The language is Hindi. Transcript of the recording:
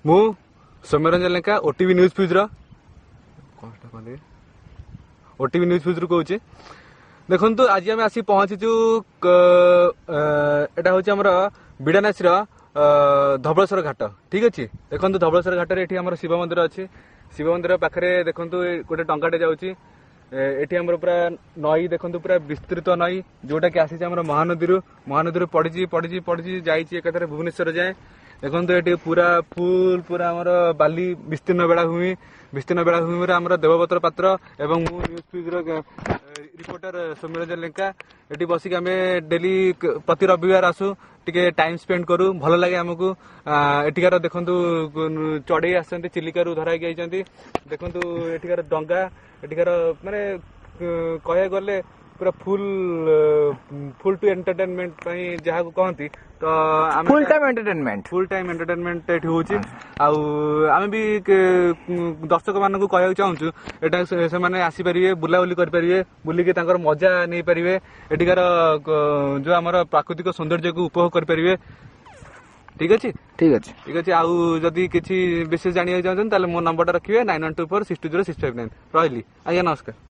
मु सौम्यरंजन लेखा OTV news fuse OTV news fuse कहूँ देखु आज आम आसी पहुंचीचु एटा हूँ आमर बिड़ानासी धवलेश्वर घाट ठीक अच्छे देखो धवलेश्वर घाट ये शिव मंदिर अच्छी शिव मंदिर पाखे देखो गोटे टंकाटे जाऊँगी एटी आमर पूरा नई देखो पूरा विस्तृत नई जोटा कि आसी महानदी पड़ी पड़ी पड़ी जाइए एक भुवनेश्वर जाए देखो ये पूरा फुल पूरा आमर बाली विस्तीर्ण बेलाभूमि आमर देवव्रत पात्र एवं news fuse reporter Soumyaranjan Lenka ये बसिक आम डेली प्रति रविवार आसू टिके टाइम स्पेंड करूँ भल लगे आमको एଠିକାର देखु चढ़ई आसते चिलिका धराई आइंट देखु एଠିକାର डंगा एଠିକାର माने कह गले पूरा फुल टू एंटरटेनमेंट जहाँ को कहती तो फुल टाइम एंटरटेनमेंट ये हूँ आम भी दर्शक मान कह चाहूँ एटा से आसीपारे बुलाबुली करेंगे बुलिकी मजा नहीं पारे एଠିକାର जो आमर प्राकृतिक सौंदर्य को उपभोग करेंगे ठीक अच्छे आउ जदि किसी विशेष जाना चाहते मो नंबर रखिए 9124620659 रही आज्ञा नमस्कार।